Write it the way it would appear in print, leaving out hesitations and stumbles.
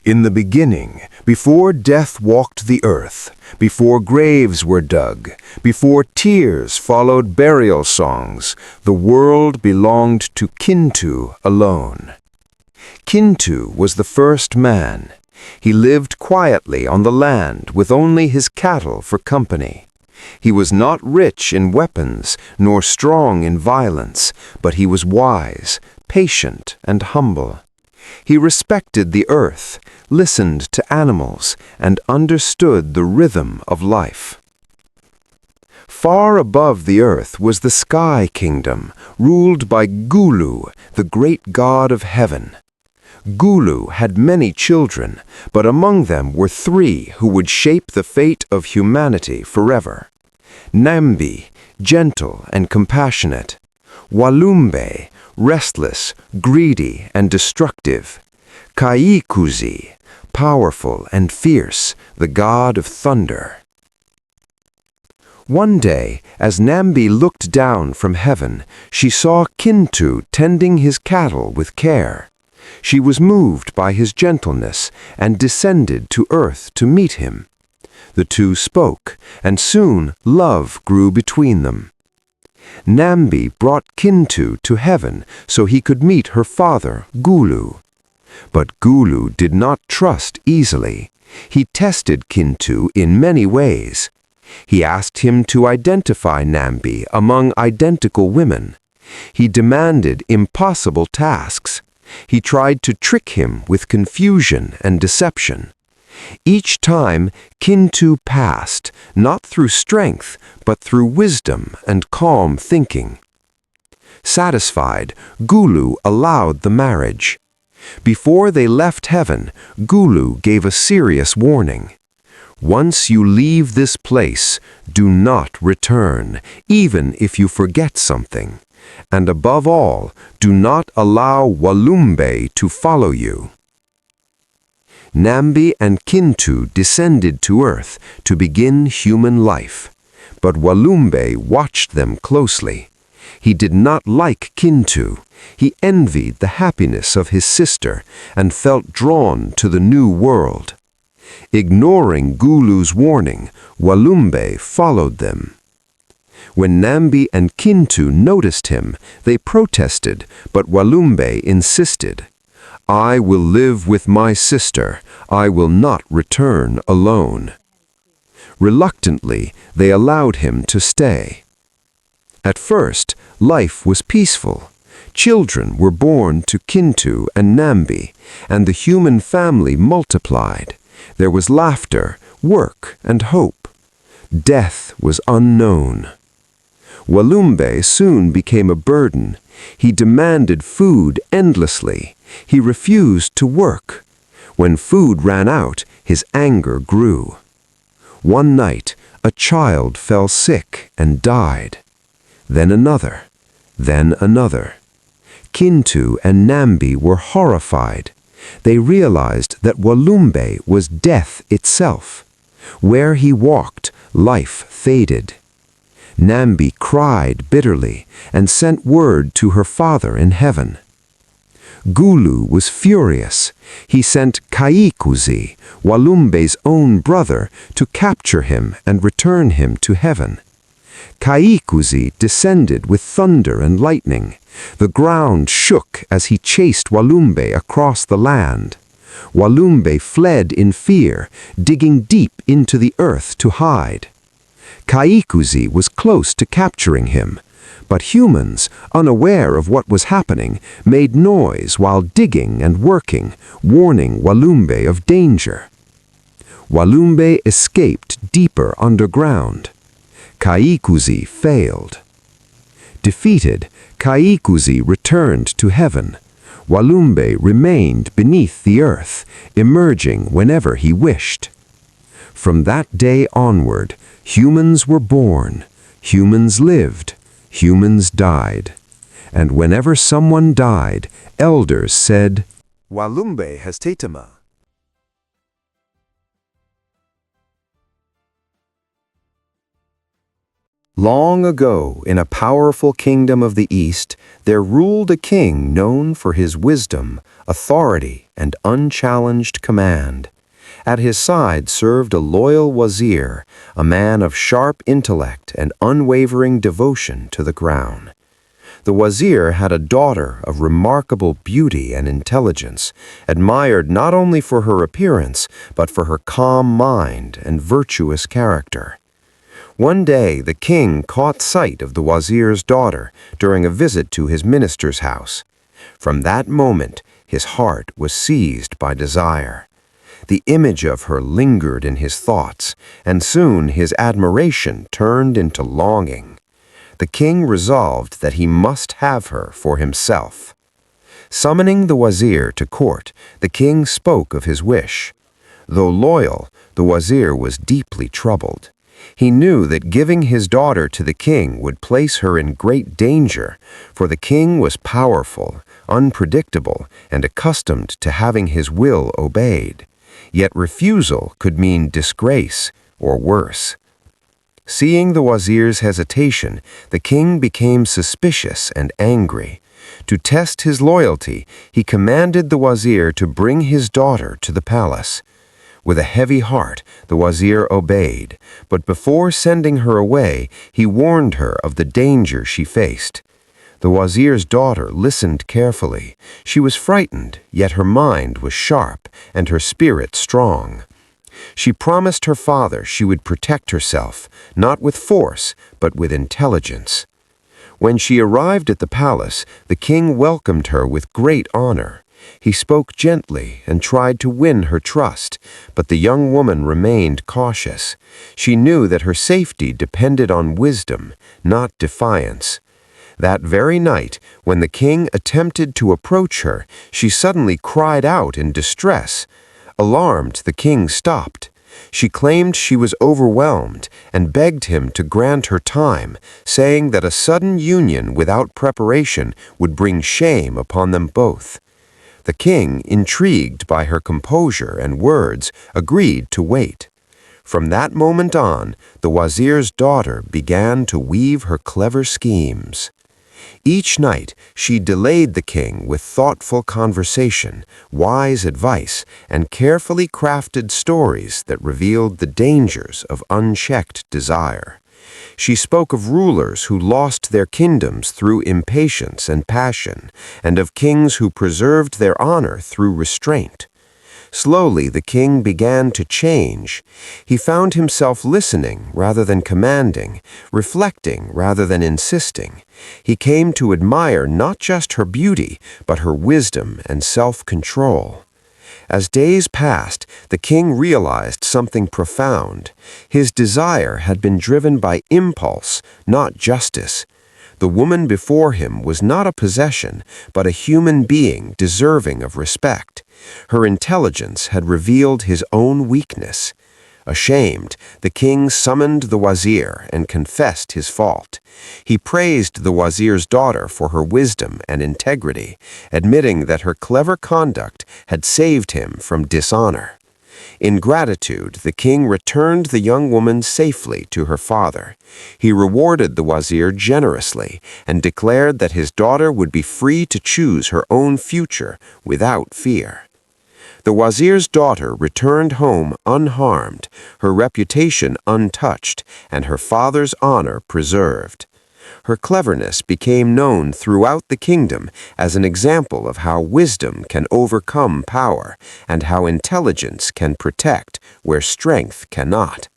In the beginning, before death walked the earth, before graves were dug, before tears followed burial songs, the world belonged to Kintu alone. Kintu was the first man. He lived quietly on the land with only his cattle for company. He was not rich in weapons nor strong in violence, but he was wise, patient, and humble. He respected the earth, listened to animals, and understood the rhythm of life. Far above the earth was the Sky Kingdom, ruled by Gulu, the great god of heaven. Gulu had many children, but among them were three who would shape the fate of humanity forever. Nambi, gentle and compassionate. Walumbe, restless, greedy, and destructive. Kaikuzi, powerful and fierce, the god of thunder. One day, as Nambi looked down from heaven, she saw Kintu tending his cattle with care. She was moved by his gentleness and descended to earth to meet him. The two spoke, and soon love grew between them. Nambi brought Kintu to heaven so he could meet her father, Gulu. But Gulu did not trust easily. He tested Kintu in many ways. He asked him to identify Nambi among identical women. He demanded impossible tasks. He tried to trick him with confusion and deception. Each time, Kintu passed, not through strength, but through wisdom and calm thinking. Satisfied, Gulu allowed the marriage. Before they left heaven, Gulu gave a serious warning. Once you leave this place, do not return, even if you forget something. And above all, do not allow Walumbe to follow you. Nambi and Kintu descended to earth to begin human life, but Walumbe watched them closely. He did not like Kintu. He envied the happiness of his sister and felt drawn to the new world. Ignoring Gulu's warning, Walumbe followed them. When Nambi and Kintu noticed him, they protested, but Walumbe insisted. I will live with my sister. I will not return alone. Reluctantly, they allowed him to stay. At first, life was peaceful. Children were born to Kintu and Nambi, and the human family multiplied. There was laughter, work, and hope. Death was unknown. Walumbe soon became a burden. He demanded food endlessly. He refused to work. When food ran out, his anger grew. One night, a child fell sick and died. Then another. Then another. Kintu and Nambi were horrified. They realized that Walumbe was death itself. Where he walked, life faded. Nambi cried bitterly and sent word to her father in heaven. Gulu was furious. He sent Kaikuzi, Walumbe's own brother, to capture him and return him to heaven. Kaikuzi descended with thunder and lightning. The ground shook as he chased Walumbe across the land. Walumbe fled in fear, digging deep into the earth to hide. Kaikuzi was close to capturing him, but humans, unaware of what was happening, made noise while digging and working, warning Walumbe of danger. Walumbe escaped deeper underground. Kaikuzi failed. Defeated, Kaikuzi returned to heaven. Walumbe remained beneath the earth, emerging whenever he wished. From that day onward, humans were born, humans lived, humans died. And whenever someone died, elders said, Walumbe has Tatama. Long ago, in a powerful kingdom of the East, there ruled a king known for his wisdom, authority, and unchallenged command. At his side served a loyal wazir, a man of sharp intellect and unwavering devotion to the crown. The wazir had a daughter of remarkable beauty and intelligence, admired not only for her appearance, but for her calm mind and virtuous character. One day the king caught sight of the wazir's daughter during a visit to his minister's house. From that moment, his heart was seized by desire. The image of her lingered in his thoughts, and soon his admiration turned into longing. The king resolved that he must have her for himself. Summoning the wazir to court, the king spoke of his wish. Though loyal, the wazir was deeply troubled. He knew that giving his daughter to the king would place her in great danger, for the king was powerful, unpredictable, and accustomed to having his will obeyed. Yet refusal could mean disgrace or worse. Seeing the wazir's hesitation, the king became suspicious and angry. To test his loyalty, he commanded the wazir to bring his daughter to the palace. With a heavy heart, the wazir obeyed, but before sending her away, he warned her of the danger she faced. The wazir's daughter listened carefully. She was frightened, yet her mind was sharp and her spirit strong. She promised her father she would protect herself, not with force, but with intelligence. When she arrived at the palace, the king welcomed her with great honor. He spoke gently and tried to win her trust, but the young woman remained cautious. She knew that her safety depended on wisdom, not defiance. That very night, when the king attempted to approach her, she suddenly cried out in distress. Alarmed, the king stopped. She claimed she was overwhelmed and begged him to grant her time, saying that a sudden union without preparation would bring shame upon them both. The king, intrigued by her composure and words, agreed to wait. From that moment on, the wazir's daughter began to weave her clever schemes. Each night, she delayed the king with thoughtful conversation, wise advice, and carefully crafted stories that revealed the dangers of unchecked desire. She spoke of rulers who lost their kingdoms through impatience and passion, and of kings who preserved their honor through restraint. Slowly, the king began to change. He found himself listening rather than commanding, reflecting rather than insisting. He came to admire not just her beauty, but her wisdom and self-control. As days passed, the king realized something profound. His desire had been driven by impulse, not justice. The woman before him was not a possession, but a human being deserving of respect. Her intelligence had revealed his own weakness. Ashamed, the king summoned the wazir and confessed his fault. He praised the wazir's daughter for her wisdom and integrity, admitting that her clever conduct had saved him from dishonor. In gratitude, the king returned the young woman safely to her father. He rewarded the wazir generously and declared that his daughter would be free to choose her own future without fear. The wazir's daughter returned home unharmed, her reputation untouched, and her father's honor preserved. Her cleverness became known throughout the kingdom as an example of how wisdom can overcome power and how intelligence can protect where strength cannot.